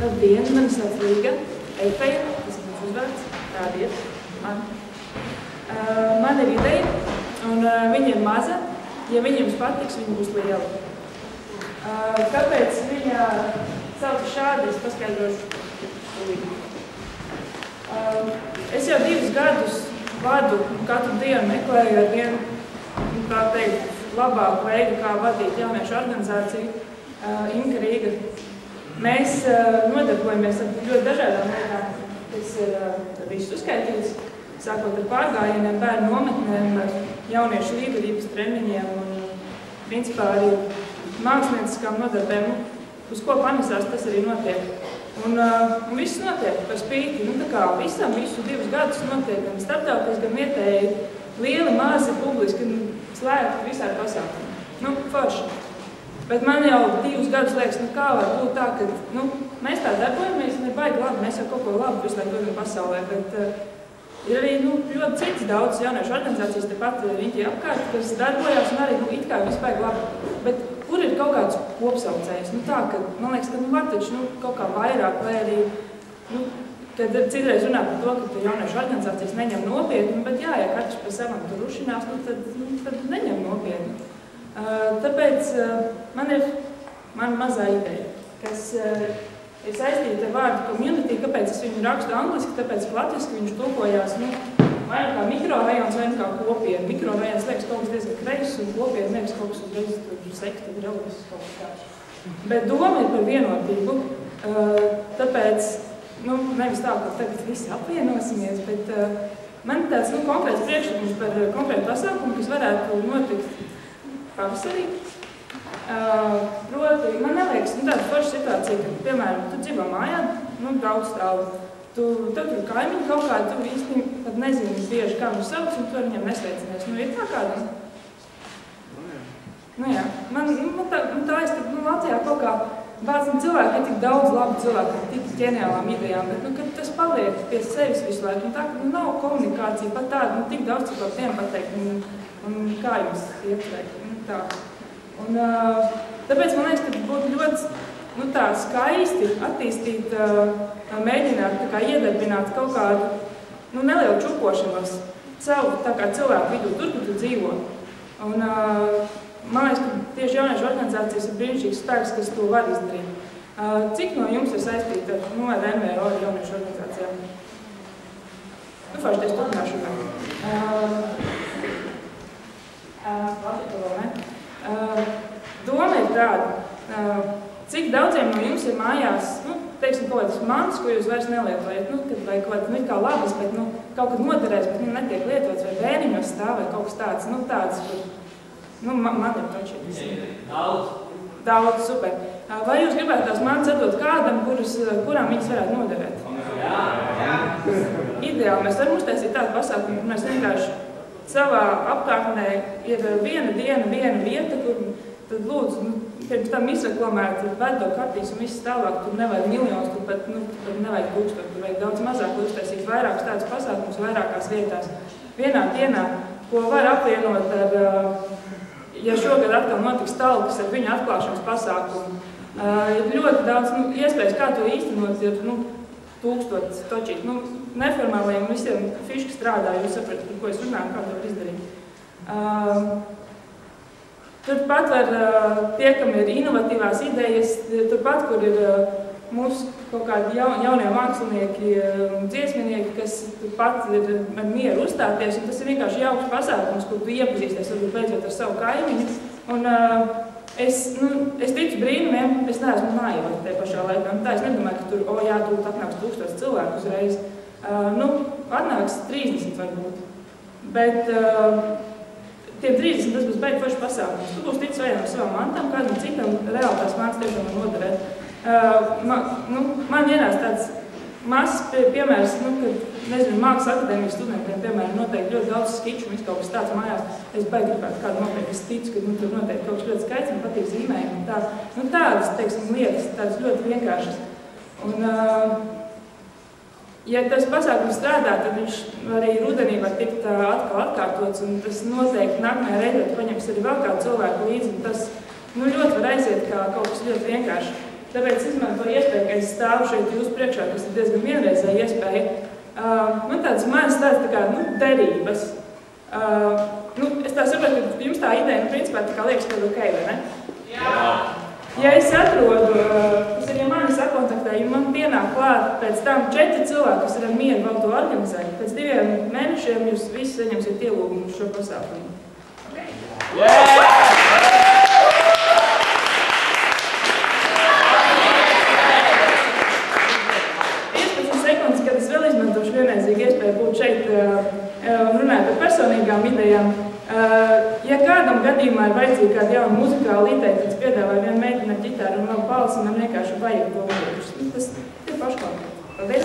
Labdien, mani sauc Līga, Eifeja, tas ir mans uzvārds, rādiet man. Man ir ideja, un viņa ir maza. Ja viņa jums patiks, viņa būs liela. Kāpēc viņa sauc šādi, es paskaidrošu Līgu. Es jau 2 gadus vadu katru dienu meklēju ar vienu, tā teikt, labāku veidu, kā vadīt jauniešu organizāciju Inka Rīga. Mēs nodarbojamies ar ļoti dažādām lietām, kas ir visu uzskaitīts, sākot ar pārgājieniem, bērnu nometnēm, ar jauniešu līderības treniņiem un principā arī mākslinieckām nodarbēm, uz ko panesās, tas arī notiek. Un viss notiek par spīti, tā kā visam visu 2 gadus notiek gan starptautiski, gan vietēji, lieli, mazi, publiski, slēgti visādi pasākumi. Forši. Bet man jau 2 gadus liekas, kā var būt tā, ka mēs tā darbojamies, un ir baigi labi, mēs jau kaut ko labu visu laiku dodam pasaulē, bet ir arī ļoti cits daudz jauniešu organizācijas tepat riņķi apkārt, kas darbojās un arī it kā viss baigi labi. Bet kur ir kaut kāds kopsaucējs? Tā, ka man liekas, ka var taču kaut kā vairāk, vai arī, kad citreiz runā par to, ka jauniešu organizācijas neņem nopietni, bet jā, ja katrs par savam tur rušinās, tad neņem nopietni. Tāpēc man ir mazā ideja, kas ir saistīta ar vārdu community, kāpēc es viņu rakstu angliski, tāpēc latviski viņš tulkojās vai kā mikrorajons, vai kā kopiena. Mikrorajons liekas kaut kas diezgan kreis, un kopiena liekas kaut kas uzreiz sekta, draugas kaut kas tāds. Bet doma ir par vienotību, tāpēc, nevis tā, ka tagad visi apvienosimies, bet man ir tāds konkrēts priekšlikums par konkrētu pasākumu, kas varētu notikt pavasarī. Proti, man neliekas tāda forša situācija, ka, piemēram, tu dzīvo mājā, daudz stāvu. Tev tur kaimiņi kaut kādi, tu īsti pat nezini bieži, kā mums sauc, un tu ar viņiem nesveicinies. Ir tā kādam? Jā. Man tā aizskat, Latvijā kaut kā bācam cilvēki ir tik daudz labu cilvēku, tik ģeniālām idejām, bet, kad tas paliek pie sevis visu laiku, un tā, ka nav komunikācija pat tāda, tik daudz cilvēku tiem pateikt, un kā jums ietveik. Tā. Un, tāpēc man liekas, ka būtu ļoti tā skaisti attīstīt, mēģināt tā kā iedarbināt kaut kādu nelielu čupošanos savu tā kā cilvēku vidū, tur, kur tu dzīvo. Un, man liekas, ka tieši jauniešu organizācijas ir brīnišķīgs spēks, kas to var izdarīt. Cik no jums ir saistīti ar NVO ar jauniešu organizācijām? Forši, es turpināšu tā. Doma ir tāda, cik daudziem no jums ir mājās, teiksim, kaut kādas mantas, ko jūs vairs nelietojat, vai kaut kādas kā labas, bet kaut kad noderēs, bet netiek lietots, vai bērniņos stāv, vai kaut kas tāds, tāds, kur, man ir toči. Daudz, super. Vai jūs gribētu tās mantas atdot kādam, kurām viņas varētu noderēt? Jā. Ideāli, mēs varam uztaisīt tādu pasākumu, kur mēs vienkārši savā apkārtnē ir viena diena, viena vieta, kur tad lūdzu, pirms tam izreklamēt, tur vedo kartīs un viss tālāk, tur nevajag miljonus, tur pat nevajag 1000, tur vajag daudz mazāk uztaisīt vairākus tādus pasākumus vairākās vietās. Vienā dienā, ko var apvienot ar, ja šogad atkal notiks talkas ar viņu atklāšanas pasākumu, ir ļoti daudz iespējas, kā to īstenot, ir 1000 točīt. Neformālajiem visiem fiški strādā, jūs sapratat, par ko es runāju, kā to var izdarīt. Turpat var tie, kam ir inovatīvās idejas, turpat, kur ir mūsu kaut kādi jaunie mākslinieki, dziesminieki, kas turpat ir ar mieru uzstāties, un tas ir vienkārši jauks pasākums, kur tu iepazīsties, varbūt beidzot ar savu kaimiņu. Un es ticu brīnumiem, es neesmu naiva tajā pašā laikā. Tā es nedomāju, ka tur, jā, tur atnāks 1000 cilvēku uzreiz. Atnāks 30 varbūt, bet tiem 30 tas būs beig forši pasākums. Tu būs ticis vajag no savām mantām, kādam citam reāli tās mantas tiešām var noderēt. Man ienāc tāds mazs piemērs, kad, nezinu, Mākslas akadēmijas studentiem, piemēram, noteikti ļoti daudz skiču, un kaut kas tāds mājās. Es baigi gribētu kādu nopietni, es ticu, ka tur noteikti kaut kas ļoti skaists un patīk zīmējumi un tā. Tādas, teiksim, lietas, tādas ļoti vienkāršas. Un, ja tas pasākums strādā, tad viņš arī rudenī var tikt atkal atkārtots, un tas noteikti nākamajā reizē paņems arī vēl kādu cilvēku līdzi, un tas ļoti var aiziet kā kaut kas ļoti vienkārši. Tāpēc izmantoju iespēju, ka es stāvu šeit jūsu priekšā, kas ir diezgan vienreizēja iespēja. Man tāds manas tāds tā kā, derības. Es tā saprotu, ka jums tā ideja, principā, tā kā liekas, ka ok, vai ne? Jā! Ja es atrodu, ja mani sakontaktē, ja man pienāk klāt pēc tam 4 cilvēki, kas ir ar mieru vēl to organizēt, pēc 2 mēnešiem jūs visi saņemsiet ielūgumu uz šo pasākumu. Okay. 15 sekundes, kad es vēl izmantošu vienreizīgi iespēju būt šeit runāt par personīgām idejām. Ja kādam gadījumā ir vajadzīga kāda jauna muzikāla ideja, tad es piedāvāju vienu meiteni ar ģitāru un vēl balsi, un man vienkārši vajag to uzrūpus. Tas ir paškontroli. Paldies!